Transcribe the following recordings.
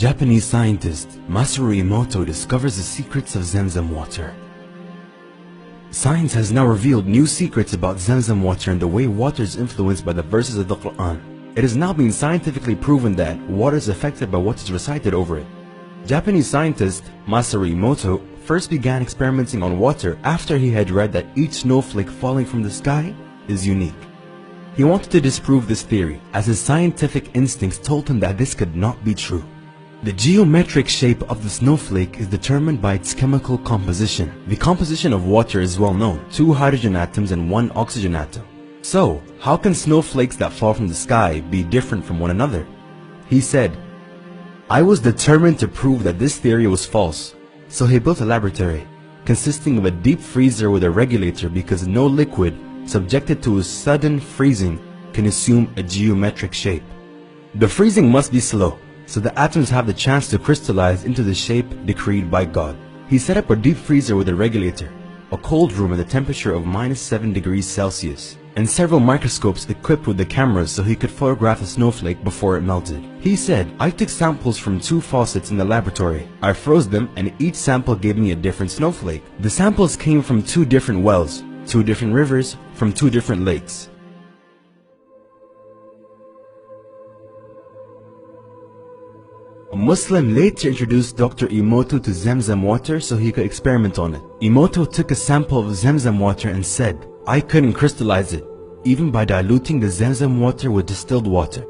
Japanese scientist Masaru Emoto discovers the secrets of Zamzam water. Science has now revealed new secrets about Zamzam water and the way water is influenced by the verses of the Quran. It has now been scientifically proven that water is affected by what is recited over it. Japanese scientist Masaru Emoto first began experimenting on water after he had read that each snowflake falling from the sky is unique. He wanted to disprove this theory, as his scientific instincts told him that this could not be true. The geometric shape of the snowflake is determined by its chemical composition. The composition of water is well known: 2 hydrogen atoms and 1 oxygen atom. So, how can snowflakes that fall from the sky be different from one another? He said, "I was determined to prove that this theory was false." So he built a laboratory consisting of a deep freezer with a regulator, because no liquid subjected to a sudden freezing can assume a geometric shape. The freezing must be slow, so the atoms have the chance to crystallize into the shape decreed by God. He set up a deep freezer with a regulator, a cold room at the temperature of -7°C, and several microscopes equipped with the cameras so he could photograph a snowflake before it melted. He said, "I took samples from 2 faucets in the laboratory. I froze them and each sample gave me a different snowflake. The samples came from 2 different wells, 2 different rivers, from 2 different lakes." A Muslim later introduced Dr. Emoto to Zamzam water so he could experiment on it. Emoto took a sample of Zamzam water and said, "I couldn't crystallize it, even by diluting the Zamzam water with distilled water."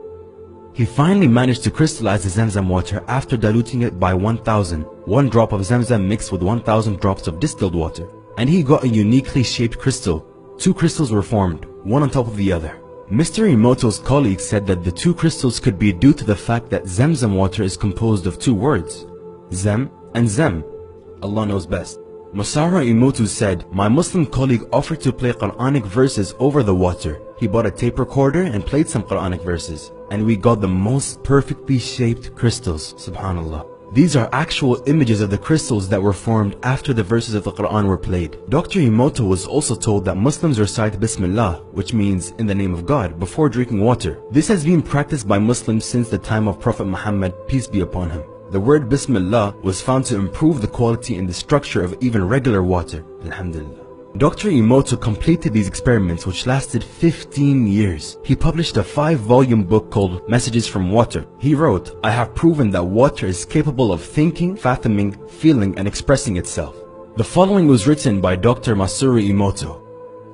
He finally managed to crystallize the Zamzam water after diluting it by 1,000, 1 drop of Zamzam mixed with 1,000 drops of distilled water. And he got a uniquely shaped crystal. 2 crystals were formed, one on top of the other. Mr. Emoto's colleagues said that the 2 crystals could be due to the fact that Zamzam water is composed of 2 words, Zam and Zam. Allah knows best. Masaru Emoto said, "My Muslim colleague offered to play Quranic verses over the water. He bought a tape recorder and played some Quranic verses, and we got the most perfectly shaped crystals, subhanallah." These are actual images of the crystals that were formed after the verses of the Quran were played. Dr. Emoto was also told that Muslims recite Bismillah, which means in the name of God, before drinking water. This has been practiced by Muslims since the time of Prophet Muhammad, peace be upon him. The word Bismillah was found to improve the quality and the structure of even regular water. Alhamdulillah. Dr. Emoto completed these experiments, which lasted 15 years. He published a 5-volume book called Messages from Water. He wrote, "I have proven that water is capable of thinking, fathoming, feeling, and expressing itself." The following was written by Dr. Masaru Emoto.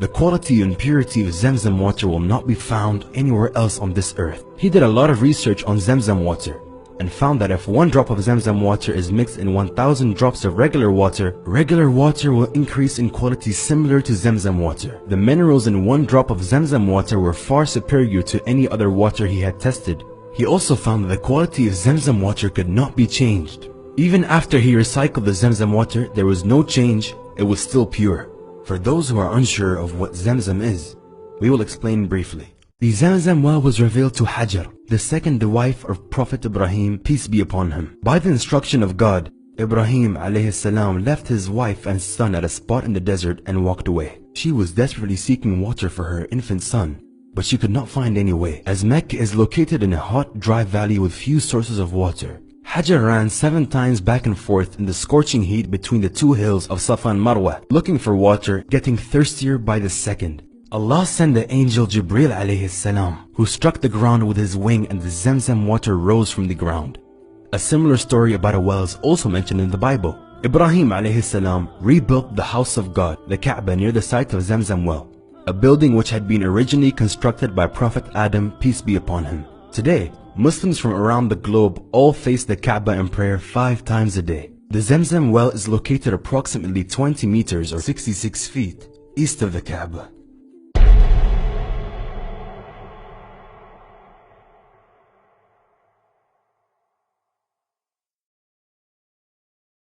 "The quality and purity of Zamzam water will not be found anywhere else on this earth." He did a lot of research on Zamzam water and found that if 1 drop of Zamzam water is mixed in 1,000 drops of regular water will increase in quality similar to Zamzam water. The minerals in 1 drop of Zamzam water were far superior to any other water he had tested. He also found that the quality of Zamzam water could not be changed. Even after he recycled the Zamzam water, there was no change, it was still pure. For those who are unsure of what Zamzam is, we will explain briefly. The Zamzam well was revealed to Hajar, the second wife of Prophet Ibrahim, peace be upon him. By the instruction of God, Ibrahim alayhi salam left his wife and son at a spot in the desert and walked away. She was desperately seeking water for her infant son, but she could not find any way, as Mecca is located in a hot, dry valley with few sources of water. Hajar ran 7 times back and forth in the scorching heat between the 2 hills of Safa and Marwa, looking for water, getting thirstier by the second. Allah sent the angel Jibril alayhi salam, who struck the ground with his wing, and the Zamzam water rose from the ground. A similar story about a well is also mentioned in the Bible. Ibrahim alayhi salam rebuilt the house of God, the Kaaba, near the site of Zamzam well, a building which had been originally constructed by Prophet Adam, peace be upon him. Today, Muslims from around the globe all face the Kaaba in prayer 5 times a day. The Zamzam well is located approximately 20 meters or 66 feet east of the Kaaba.